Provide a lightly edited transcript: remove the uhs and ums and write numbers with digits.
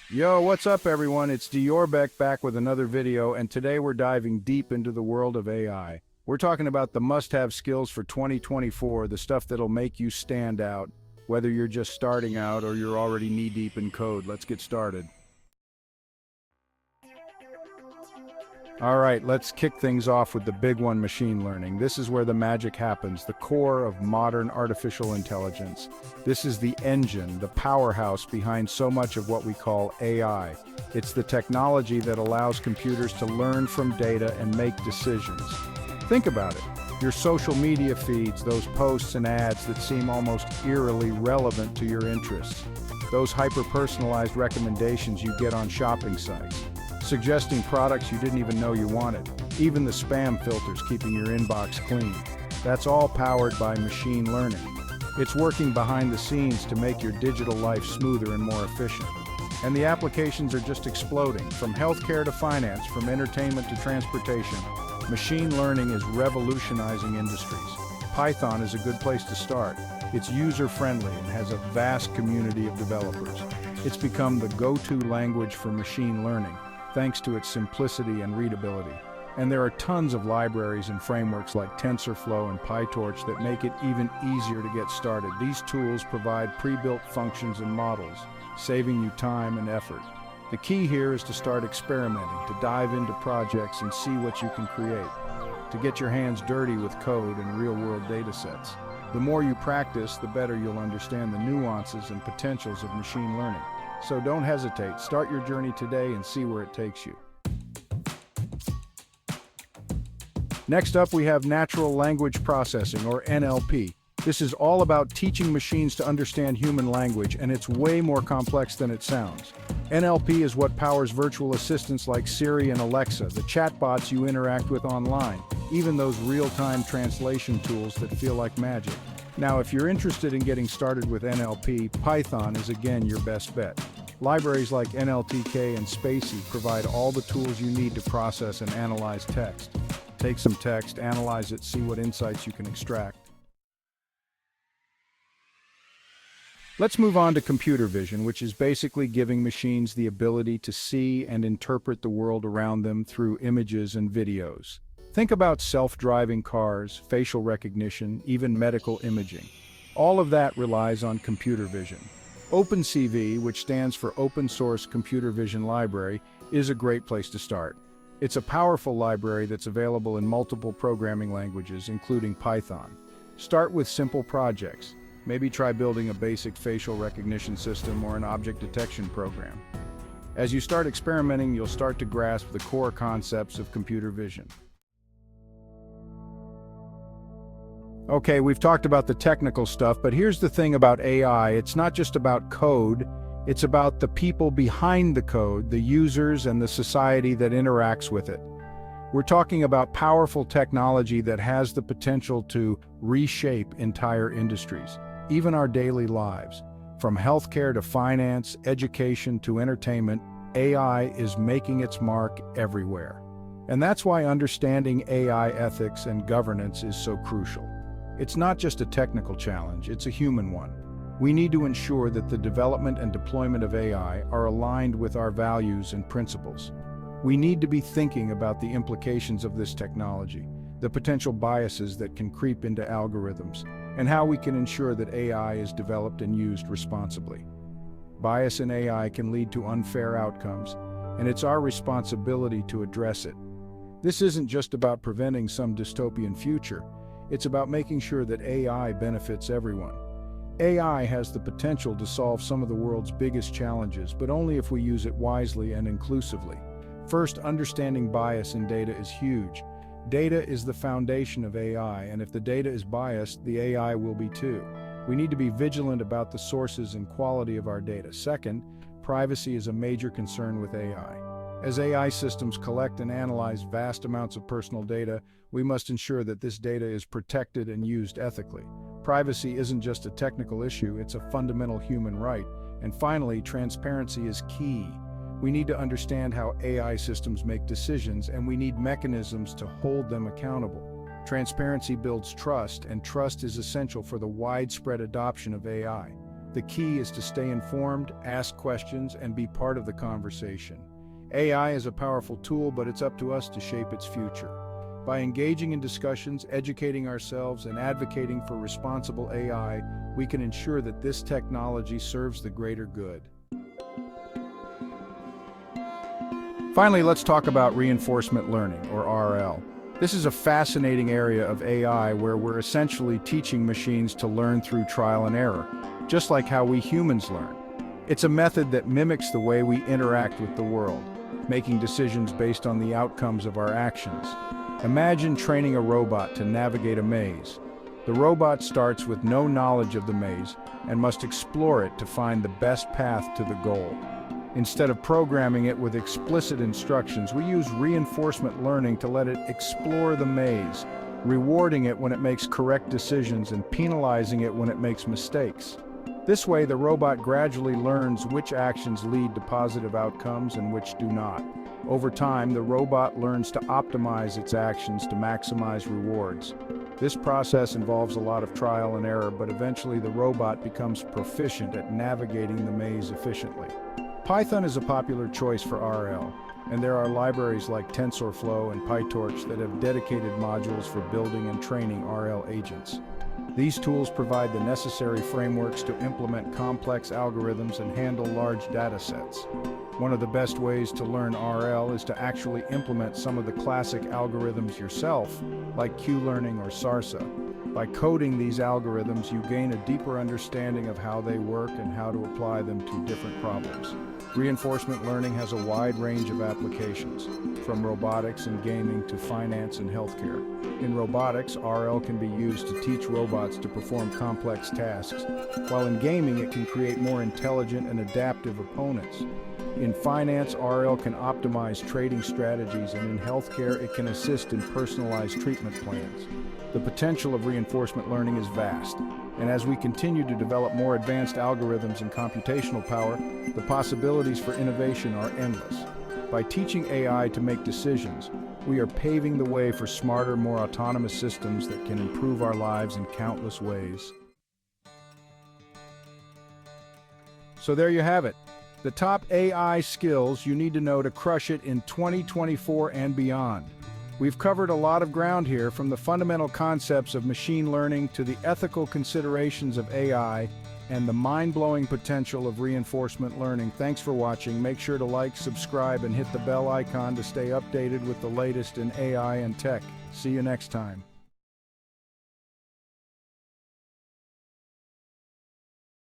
Yo, what's up everyone? It's Diorbeck back with another video, and today we're diving deep into the world of AI. We're talking about the must-have skills for 2024, the stuff that'll make you stand out, whether you're just starting out or you're already knee-deep in code. Let's get started. All right, let's kick things off with the big one, machine learning. This is where the magic happens, the core of modern artificial intelligence. This is the engine, the powerhouse behind so much of what we call AI. It's the technology that allows computers to learn from data and make decisions. Think about it. Your social media feeds, those posts and ads that seem almost eerily relevant to your interests. Those hyper-personalized recommendations you get on shopping sites, suggesting products you didn't even know you wanted. Even the spam filters keeping your inbox clean. That's all powered by machine learning. It's working behind the scenes to make your digital life smoother and more efficient. And the applications are just exploding, from healthcare to finance, from entertainment to transportation. Machine learning is revolutionizing industries. Python is a good place to start. It's user-friendly and has a vast community of developers. It's become the go-to language for machine learning, thanks to its simplicity and readability. And there are tons of libraries and frameworks like TensorFlow and PyTorch that make it even easier to get started. These tools provide pre-built functions and models, saving you time and effort. The key here is to start experimenting, to dive into projects and see what you can create, to get your hands dirty with code and real-world data sets. The more you practice, the better you'll understand the nuances and potentials of machine learning. So don't hesitate, start your journey today and see where it takes you. Next up, we have natural language processing, or NLP. This is all about teaching machines to understand human language, and it's way more complex than it sounds. NLP is what powers virtual assistants like Siri and Alexa, the chatbots you interact with online, even those real-time translation tools that feel like magic. Now, if you're interested in getting started with NLP, Python is again your best bet. Libraries like NLTK and Spacey provide all the tools you need to process and analyze text. Take some text, analyze it, see what insights you can extract. Let's move on to computer vision, which is basically giving machines the ability to see and interpret the world around them through images and videos. Think about self-driving cars, facial recognition, even medical imaging. All of that relies on computer vision. OpenCV, which stands for Open Source Computer Vision Library, is a great place to start. It's a powerful library that's available in multiple programming languages, including Python. Start with simple projects. Maybe try building a basic facial recognition system or an object detection program. As you start experimenting, you'll start to grasp the core concepts of computer vision. Okay, we've talked about the technical stuff, but here's the thing about AI. It's not just about code, it's about the people behind the code, the users and the society that interacts with it. We're talking about powerful technology that has the potential to reshape entire industries, even our daily lives. From healthcare to finance, education to entertainment, AI is making its mark everywhere. And that's why understanding AI ethics and governance is so crucial. It's not just a technical challenge, it's a human one. We need to ensure that the development and deployment of AI are aligned with our values and principles. We need to be thinking about the implications of this technology, the potential biases that can creep into algorithms, and how we can ensure that AI is developed and used responsibly. Bias in AI can lead to unfair outcomes, and it's our responsibility to address it. This isn't just about preventing some dystopian future. It's about making sure that AI benefits everyone. AI has the potential to solve some of the world's biggest challenges, but only if we use it wisely and inclusively. First, understanding bias in data is huge. Data is the foundation of AI, and if the data is biased, the AI will be too. We need to be vigilant about the sources and quality of our data. Second, privacy is a major concern with AI. As AI systems collect and analyze vast amounts of personal data, we must ensure that this data is protected and used ethically. Privacy isn't just a technical issue, it's a fundamental human right. And finally, transparency is key. We need to understand how AI systems make decisions, and we need mechanisms to hold them accountable. Transparency builds trust, and trust is essential for the widespread adoption of AI. The key is to stay informed, ask questions, and be part of the conversation. AI is a powerful tool, but it's up to us to shape its future. By engaging in discussions, educating ourselves, and advocating for responsible AI, we can ensure that this technology serves the greater good. Finally, let's talk about reinforcement learning, or RL. This is a fascinating area of AI where we're essentially teaching machines to learn through trial and error, just like how we humans learn. It's a method that mimics the way we interact with the world, making decisions based on the outcomes of our actions. Imagine training a robot to navigate a maze. The robot starts with no knowledge of the maze and must explore it to find the best path to the goal. Instead of programming it with explicit instructions, we use reinforcement learning to let it explore the maze, rewarding it when it makes correct decisions and penalizing it when it makes mistakes. This way, the robot gradually learns which actions lead to positive outcomes and which do not. Over time, the robot learns to optimize its actions to maximize rewards. This process involves a lot of trial and error, but eventually the robot becomes proficient at navigating the maze efficiently. Python is a popular choice for RL, and there are libraries like TensorFlow and PyTorch that have dedicated modules for building and training RL agents. These tools provide the necessary frameworks to implement complex algorithms and handle large data sets. One of the best ways to learn RL is to actually implement some of the classic algorithms yourself, like Q-learning or SARSA. By coding these algorithms, you gain a deeper understanding of how they work and how to apply them to different problems. Reinforcement learning has a wide range of applications, from robotics and gaming to finance and healthcare. In robotics, RL can be used to teach robots to perform complex tasks, while in gaming it can create more intelligent and adaptive opponents. In finance, RL can optimize trading strategies, and in healthcare, it can assist in personalized treatment plans. The potential of reinforcement learning is vast, and as we continue to develop more advanced algorithms and computational power, the possibilities for innovation are endless. By teaching AI to make decisions, we are paving the way for smarter, more autonomous systems that can improve our lives in countless ways. So there you have it. The top AI skills you need to know to crush it in 2024 and beyond. We've covered a lot of ground here, from the fundamental concepts of machine learning to the ethical considerations of AI and the mind-blowing potential of reinforcement learning. Thanks for watching. Make sure to like, subscribe, and hit the bell icon to stay updated with the latest in AI and tech. See you next time.